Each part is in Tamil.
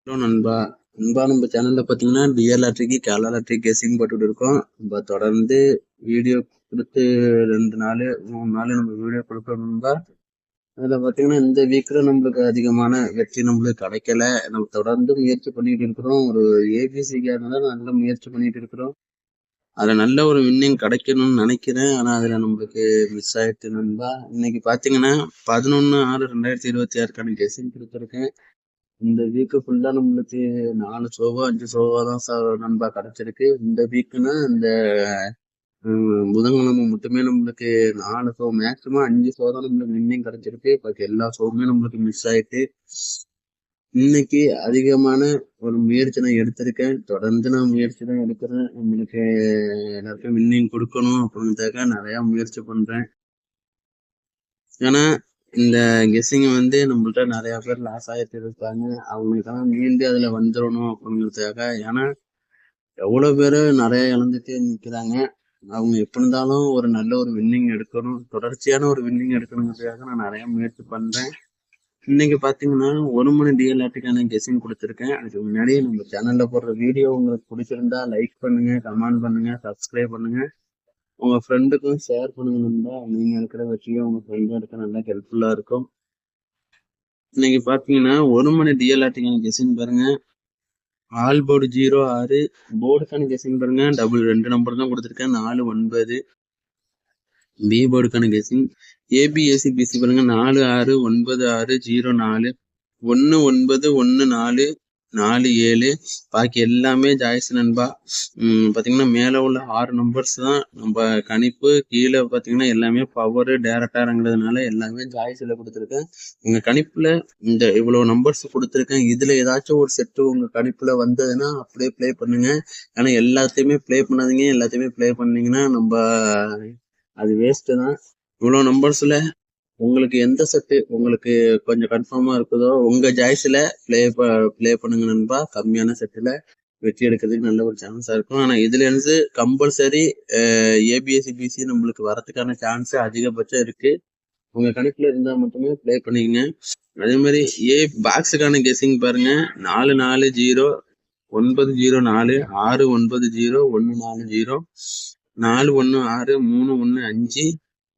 ஹலோ நண்பா. நம்ம சேனல்ல பார்த்தீங்கன்னா டிஎல் லாட்ரிக்கு கேரளா லாட்ரிக்கு கெஸ்ஸிங் போட்டுட்டு இருக்கோம். நம்ம தொடர்ந்து வீடியோ கொடுத்து 2 நாள் 3 நாள் நம்ம வீடியோ கொடுக்கணும் நண்பா. அதில் பார்த்தீங்கன்னா இந்த வீக்கில் நம்மளுக்கு அதிகமான வெற்றி நம்மளுக்கு கிடைக்கல. நம்ம தொடர்ந்து முயற்சி பண்ணிட்டு இருக்கிறோம். ஒரு ஏபிசிக்காக நல்ல முயற்சி பண்ணிட்டு இருக்கிறோம். அதில் நல்ல ஒரு வின்னிங் கிடைக்கணும்னு நினைக்கிறேன். ஆனால் அதில் நம்மளுக்கு மிஸ் ஆயிடுச்சு நண்பா. இன்னைக்கு பார்த்தீங்கன்னா 11/6/2026 கெஸ்ஸிங் கொடுத்துருக்கேன். இந்த வீக்கு ஃபுல்லா நம்மளுக்கு 4 ஷோவோ 5 ஷோவோ தான் நண்பா கிடைச்சிருக்கு. இந்த வீக்குன்னா இந்த புதன்கிழமை மட்டுமே நம்மளுக்கு 4 ஷோ மேக்சிமம் 5 ஷோ தான் நம்மளுக்கு வின்னிங் கிடைச்சிருக்கு. பாக்கி எல்லா ஷோவுமே நம்மளுக்கு மிஸ் ஆயிட்டு இன்னைக்கு அதிகமான ஒரு முயற்சி நான் எடுத்திருக்கேன். தொடர்ந்து நான் முயற்சி தான் எடுக்கிறேன். நம்மளுக்கு எல்லாருக்கும் வின்னிங் கொடுக்கணும் அப்படின்றதுக்காக நிறைய முயற்சி பண்றேன். ஏன்னா இந்த கெஸ்ஸிங் நம்மள்ட்ட நிறைய பேர் லாஸ் ஆகிட்டு இருப்பாங்க. அவங்களுக்கெல்லாம் மீண்டு அதுல வந்துடணும் அப்படிங்கிறதுக்காக. ஏன்னா எவ்வளவு பேர் நிறைய இழந்துட்டு நிற்கிறாங்க. அவங்க எப்படி இருந்தாலும் ஒரு நல்ல ஒரு வின்னிங் எடுக்கணும், தொடர்ச்சியான ஒரு வின்னிங் எடுக்கணுங்கிறதுக்காக நான் நிறைய முயற்சி பண்றேன். இன்னைக்கு பாத்தீங்கன்னா 1 மணி டிஎல்ஆர்டிக்கான கெஸ்ஸிங் கொடுத்துருக்கேன். அதுக்கு முன்னாடி நம்ம சேனல்ல போடுற வீடியோ உங்களுக்கு பிடிச்சிருந்தா லைக் பண்ணுங்க, கமெண்ட் பண்ணுங்க, சப்ஸ்கிரைப் பண்ணுங்க. உங்க ஃப்ரெண்டுக்கும் ஷேர் பண்ணுங்கன்னா நீங்க இருக்கிற வெற்றியும் உங்க ஃப்ரெண்டும் எடுக்க நல்லா ஹெல்ப்ஃபுல்லா இருக்கும். இன்னைக்கு பாத்தீங்கன்னா 1 மணி டிஎல்ஆர்டிக்கான கெஸ்ஸிங் பாருங்க. ஆல் போர்டு 06 போர்டுக்கான கெஸ்ஸிங் பாருங்க. டபுள் 2 நம்பர் தான் கொடுத்துருக்கேன். 4 9. பி போர்டுக்கான கெஸ்ஸிங் ஏபிஎஸ்சி பிசி பாருங்க. 4 6 9 6 0 4 1 9 1 4 4 7. பாக்கி எல்லாமே ஜாய்ஸ் நண்பா. பாத்தீங்கன்னா மேல உள்ள 6 நம்பர்ஸ் தான் நம்ம கணிப்பு. கீழே பாத்தீங்கன்னா எல்லாமே பவர் டேரக்டாங்கிறதுனால எல்லாமே ஜாய்ஸ்ல கொடுத்துருக்கேன். உங்க கணிப்புல இந்த இவ்வளவு நம்பர்ஸ் கொடுத்துருக்கேன். இதுல ஏதாச்சும் ஒரு செட்டு உங்க கணிப்புல வந்ததுன்னா அப்படியே பிளே பண்ணுங்க. ஏன்னா எல்லாத்தையுமே பிளே பண்ணாதீங்க. எல்லாத்தையுமே பிளே பண்ணீங்கன்னா நம்ம அது வேஸ்ட் தான். இவ்வளவு நம்பர்ஸ்ல உங்களுக்கு எந்த செட்டு உங்களுக்கு கொஞ்சம் கன்ஃபார்மா இருக்குதோ உங்க ஜாய்ஸ்ல பிளே பண்ணுங்க நண்பா. கம்மியான செட்டுல வெற்றி எடுக்கிறதுக்கு நல்ல ஒரு சான்ஸா இருக்கும். ஆனா இதுல இருந்து கம்பல்சரி ஏபிஎஸ்சி பிசி நம்மளுக்கு வரதுக்கான சான்ஸ் அதிகபட்சம் இருக்கு. உங்க கணக்குல இருந்தா மட்டுமே பிளே பண்ணிக்கங்க. அதே மாதிரி பாக்ஸுக்கான கெஸ்ஸிங் பாருங்க. 4 4 0 9 0 4 6 9 0 1 4 0 4 1 6 3 1 5.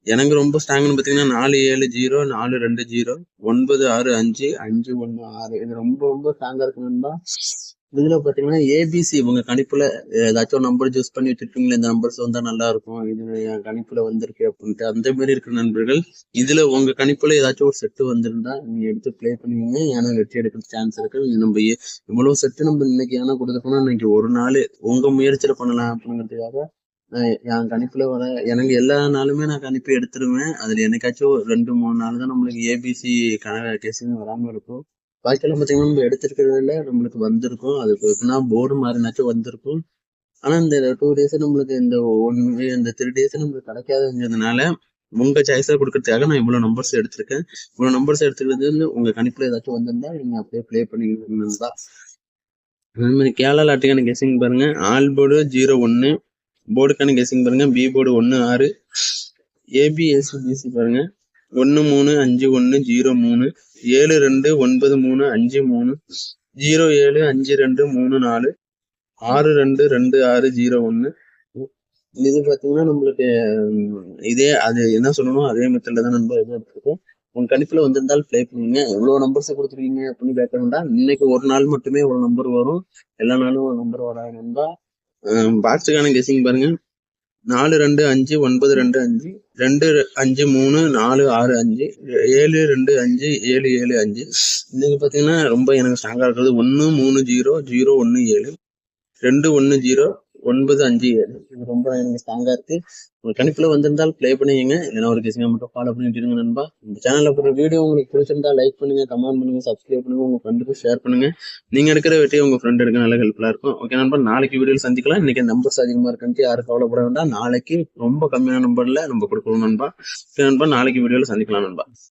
எனக்கு ரொம்ப ஸ்ட்ராங்னு பார்த்தீங்கன்னா 4 7 0 4 2 0 9 6 5 5 1 6. இது ரொம்ப ரொம்ப ஸ்ட்ராங்கா இருக்கணும்பா. இதுல பாத்தீங்கன்னா ஏபிசி உங்க கணிப்புல ஏதாச்சும் நம்பர் சூஸ் பண்ணி வச்சிருக்கீங்களா, இந்த நம்பர்ஸ் வந்தா நல்லா இருக்கும், இது என் கணிப்புல வந்திருக்கு அப்படின்ட்டு அந்த மாதிரி இருக்கிற நண்பர்கள் இதுல உங்க கணிப்புல ஏதாச்சும் ஒரு செட்டு வந்திருந்தா நீங்க எடுத்து பிளே பண்ணுவீங்க. ஏன்னா வெற்றி எடுக்கிற சான்ஸ் இருக்கு. நம்ம இவ்வளவு செட்டு நம்ம இன்னைக்கு ஏன்னா கொடுத்துருக்கோம்னா இன்னைக்கு ஒரு நாள் உங்க முயற்சியில பண்ணலாம் அப்படிங்கிறதுக்காக என் கணிப்புல வர எனக்கு எல்லா நாளுமே நான் கணிப்பு எடுத்துருவேன். அதுல என்னைக்காச்சும் 2-3 நாள் தான் நம்மளுக்கு ஏபிசி கேஸிங் வராம இருக்கும். பாக்கியெல்லாம் பார்த்தீங்கன்னா நம்ம எடுத்திருக்கிறதுல நம்மளுக்கு வந்திருக்கும். அதுக்கு எப்படின்னா போர்டு மாறினாச்சும் வந்திருக்கும். ஆனா இந்த 2 டேஸ் நம்மளுக்கு இந்த 3 டேஸ் நம்மளுக்கு கிடைக்காதுங்கிறதுனால உங்க சாய்ஸா கொடுக்கறதுக்காக நான் இவ்வளவு நம்பர்ஸ் எடுத்திருக்கேன். இவ்வளவு நம்பர்ஸ் எடுத்துக்கிறது உங்க கணிப்புல ஏதாச்சும் வந்திருந்தா நீங்க அப்படியே பிளே பண்ணிக்கிறீங்களா. அதே மாதிரி கேரளா லாட்டுக்கான கெஸிங் பாருங்க. ஆல் போர்டு 01 போர்டுக்கான கெஸிங் பாருங்க. பி போர்டு 1 6 ஏபிஎஸ்சி பிசி பாருங்க. 1 3 5 1 0 3 7 2 9 3 5 3 0 7 5 2 3 4 6 2 2 6 0 1. இது பாத்தீங்கன்னா நம்மளுக்கு இதே அது என்ன சொல்லணும் அதே மெத்தட்ல தான் நம்ம இது எடுத்துருக்கோம். உங்க கணிப்புல வந்திருந்தால் பிளே பண்ணுவீங்க. எவ்வளவு நம்பர்ஸ் கொடுத்துருக்கீங்க அப்படின்னு கேட்கணும்டா. இன்னைக்கு ஒரு நாள் மட்டுமே ஒரு நம்பர் வரும், எல்லா நாளும் ஒரு நம்பர் வராதுன்னா. பாக்ஸுக்கான கெஸிங் பாருங்க. 4 2 5 9 2 5 2 5 3 4 6 5 7 2 5 7 7 5. இன்னைக்கு பாத்தீங்கன்னா ரொம்ப எனக்கு ஸ்ட்ராங்கா இருக்கிறது 1 3 0 0 1 7 2 1 0 9 5 7. இது ரொம்ப எனக்கு ஸ்ட்ராங்கா இருக்கு. உங்க கணிப்புல வந்திருந்தால் பிளே பண்ணிக்கங்க. இல்லைன்னா ஒரு கெஸிங்கை மட்டும் ஃபாலோ பண்ணிட்டு இருங்க நண்பா. இந்த சேனல்ல போடுற வீடியோ உங்களுக்கு பிடிச்சிருந்தா லைக் பண்ணுங்க, கமெண்ட் பண்ணுங்க, சப்ஸ்கிரைப் பண்ணுங்க, உங்க ஃப்ரெண்டுக்கு ஷேர் பண்ணுங்க. நீங்க எடுக்கிற வெற்றியை உங்க ஃப்ரெண்ட் எடுக்க நல்ல ஹெல்ப்ஃபுல்லா இருக்கும். ஓகே நண்பா, நாளைக்கு வீடியோவில் சந்திக்கலாம். இன்னைக்கு நம்பர்ஸ் அதிகமா இருக்குன்ட்டு யாரும் கவலைப்பட வேண்டாம். நாளைக்கு ரொம்ப கம்மியான நம்பர்ல நம்ம கொடுக்கணும் நண்பா. ஓகே நண்பா, நாளைக்கு வீடியோவில் சந்திக்கலாம் நண்பா.